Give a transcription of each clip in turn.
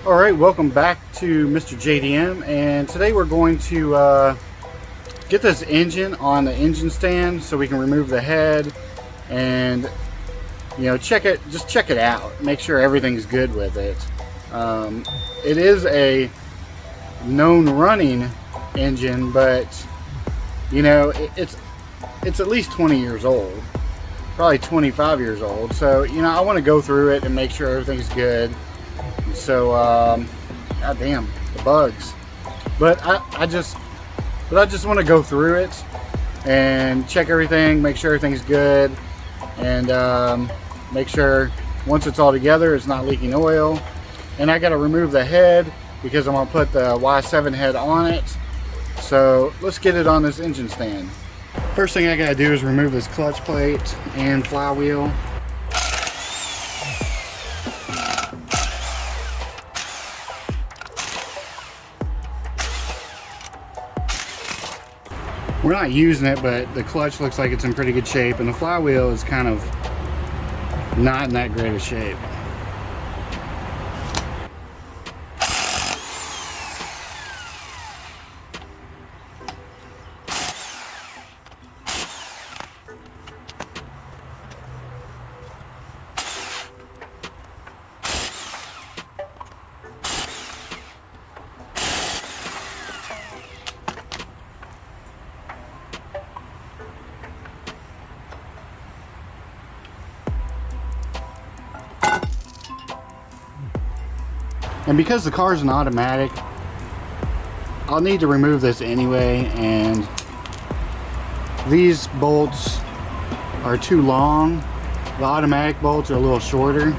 Alright, welcome back to MrJayDM, and today we're going to get this engine on the engine stand so we can remove the head and check it out, make sure everything's good with it. It is a known running engine, but it's at least 20 years old, probably 25 years old, so I want to go through it and make sure everything's good. So god damn the bugs, but I just want to go through it and check everything, make sure everything's good, and make sure once it's all together it's not leaking oil. And I got to remove the head because I'm gonna put the Y7 head on it. So let's get it on this engine stand. First thing I gotta do is remove this clutch plate and flywheel. We're not using it, but the clutch looks like it's in pretty good shape, and the flywheel is kind of not in that great of shape. And because the car is an automatic, I'll need to remove this anyway, and these bolts are too long. The automatic bolts are a little shorter.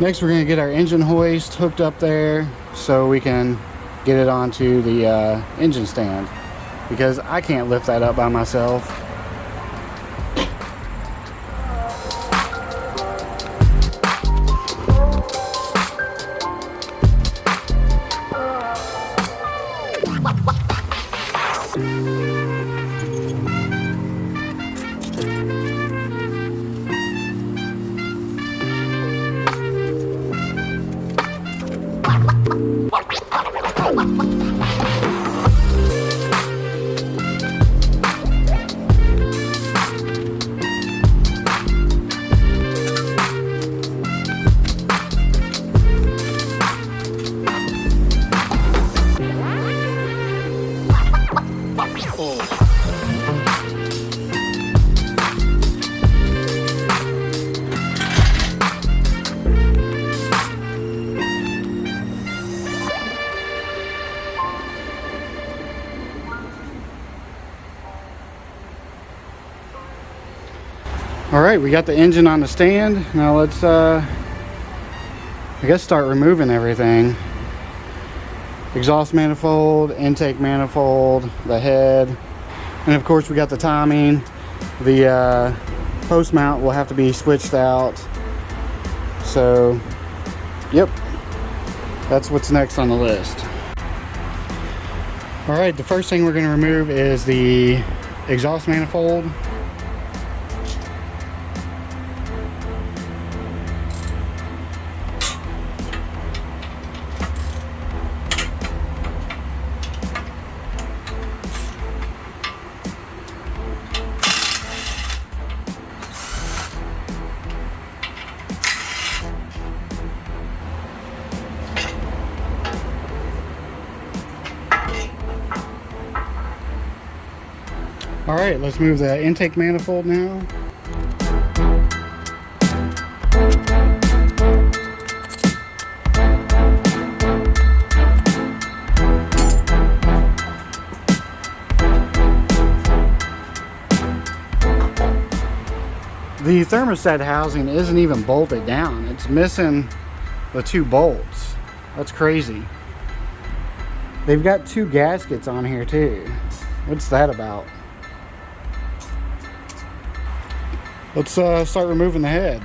Next, we're going to get our engine hoist hooked up there so we can get it onto the engine stand, because I can't lift that up by myself. Alright, we got the engine on the stand. Now let's, I guess, start removing everything. Exhaust manifold, intake manifold, the head, and of course we got the timing. The post mount will have to be switched out. So, yep, that's what's next on the list. Alright, the first thing we're going to remove is the exhaust manifold. All right, let's move the intake manifold now. The thermostat housing isn't even bolted down. It's missing the 2 bolts. That's crazy. They've got 2 gaskets on here too. What's that about? Let's start removing the head.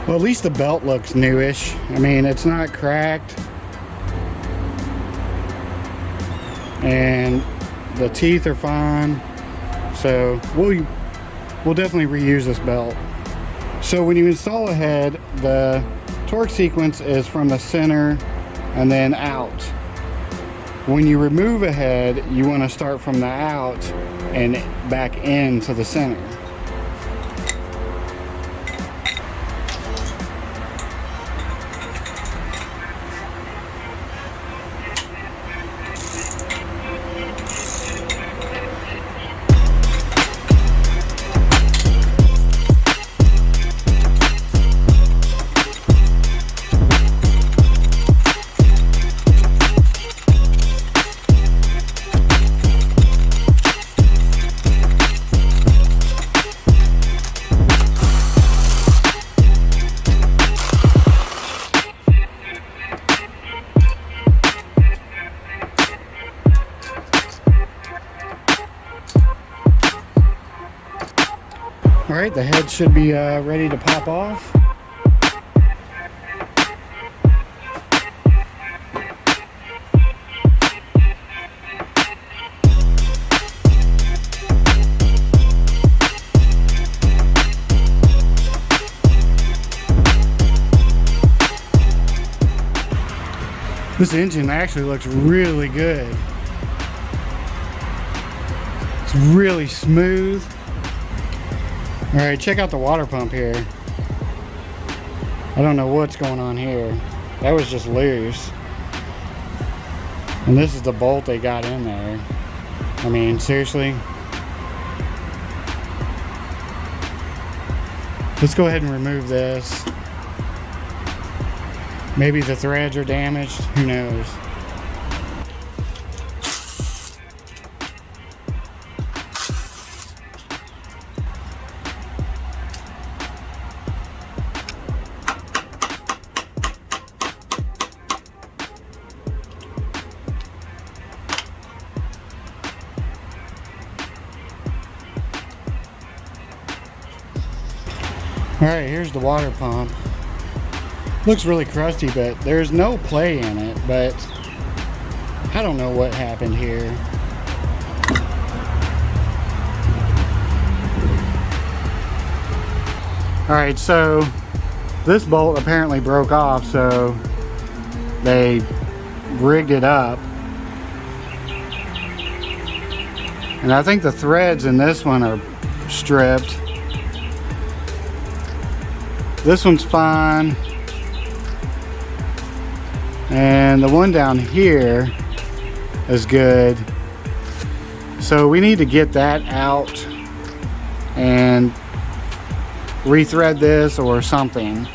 Well, at least the belt looks newish. I mean, it's not cracked. And the teeth are fine. So we'll definitely reuse this belt. So when you install a head, the torque sequence is from the center and then out. When you remove a head, you want to start from the out and back into the center. All right, the head should be ready to pop off. This engine actually looks really good. It's really smooth. All right, check out the water pump here. I don't know what's going on here. That was just loose. And this is the bolt they got in there. I mean, seriously. Let's go ahead and remove this. Maybe the threads are damaged, who knows. Alright, here's the water pump. Looks really crusty, but there's no play in it, but I don't know what happened here. Alright, so this bolt apparently broke off, so they rigged it up. And I think the threads in this one are stripped. This one's fine. And the one down here is good. So we need to get that out and rethread this or something.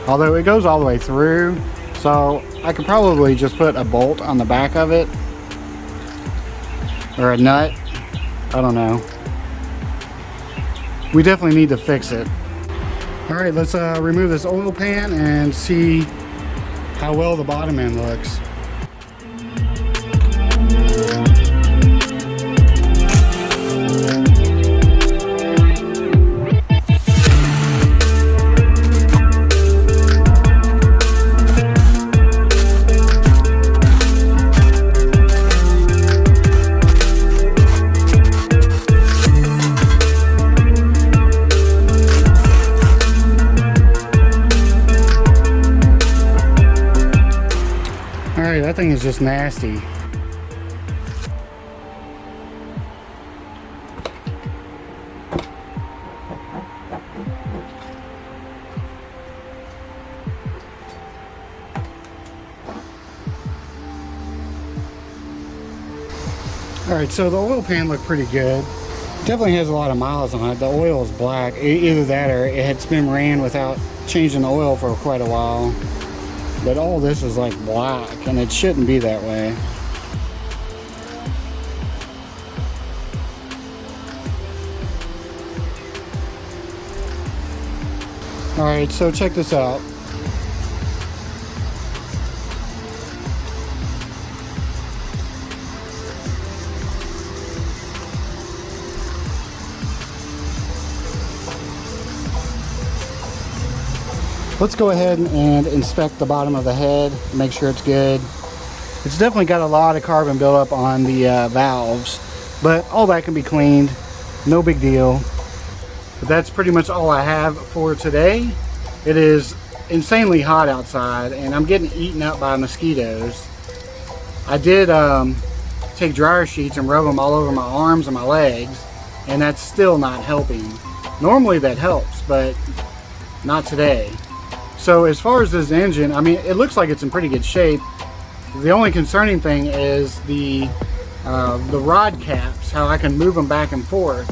Although it goes all the way through, so I could probably just put a bolt on the back of it. Or a nut. I don't know. We definitely need to fix it. Alright, let's remove this oil pan and see how well the bottom end looks. just nasty. Alright, so the oil pan looked pretty good. Definitely has a lot of miles on it. The oil is black. Either that or it's been ran without changing the oil for quite a while. But all this is like black, and it shouldn't be that way. Alright, so check this out. Let's go ahead and inspect the bottom of the head, make sure it's good. It's definitely got a lot of carbon buildup on the valves, but all that can be cleaned, no big deal. But that's pretty much all I have for today. It is insanely hot outside, and I'm getting eaten up by mosquitoes. I did take dryer sheets and rub them all over my arms and my legs, and that's still not helping. Normally that helps, but not today. So as far as this engine, I mean, it looks like it's in pretty good shape. The only concerning thing is the rod caps, how I can move them back and forth.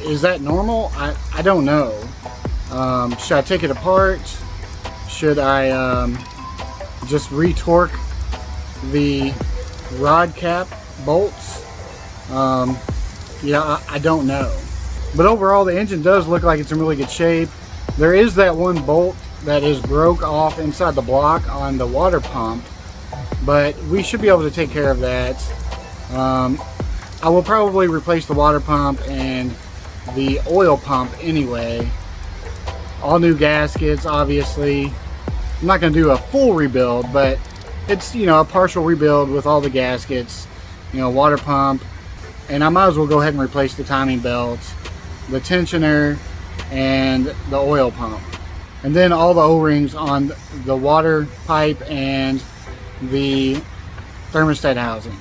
Is that normal? I don't know. Should I take it apart? Should I just re-torque the rod cap bolts? Yeah, I don't know. But overall, the engine does look like it's in really good shape. There is that one bolt that is broke off inside the block on the water pump, but we should be able to take care of that. I will probably replace the water pump and the oil pump anyway. All new gaskets, obviously. I'm not going to do a full rebuild, but it's, you know, a partial rebuild with all the gaskets, you know, water pump, and I might as well go ahead and replace the timing belts, the tensioner, and the oil pump. And then all the O-rings on the water pipe and the thermostat housing.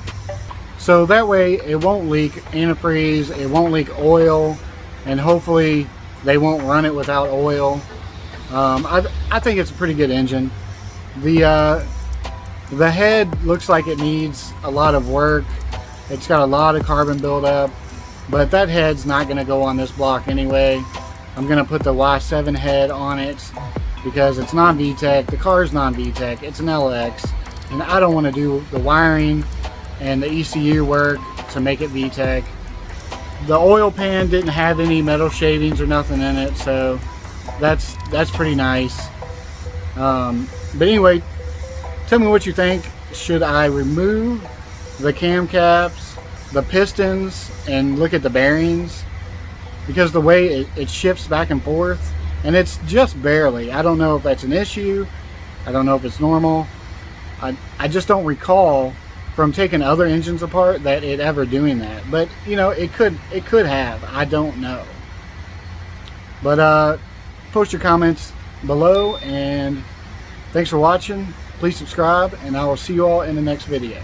So that way it won't leak antifreeze, it won't leak oil, and hopefully they won't run it without oil. I think it's a pretty good engine. The head looks like it needs a lot of work. It's got a lot of carbon buildup, but that head's not going to go on this block anyway. I'm going to put the Y7 head on it because it's non-VTEC. The car is non-VTEC. It's an LX, and I don't want to do the wiring and the ECU work to make it VTEC. The oil pan didn't have any metal shavings or nothing in it, so that's pretty nice. But anyway, tell me what you think. Should I remove the cam caps, the pistons, and look at the bearings? Because the way it shifts back and forth, and it's just barely. I don't know if that's an issue. I don't know if it's normal. I just don't recall from taking other engines apart that it ever doing that. But you know, it could have. I don't know. But post your comments below, and thanks for watching. Please subscribe, and I will see you all in the next video.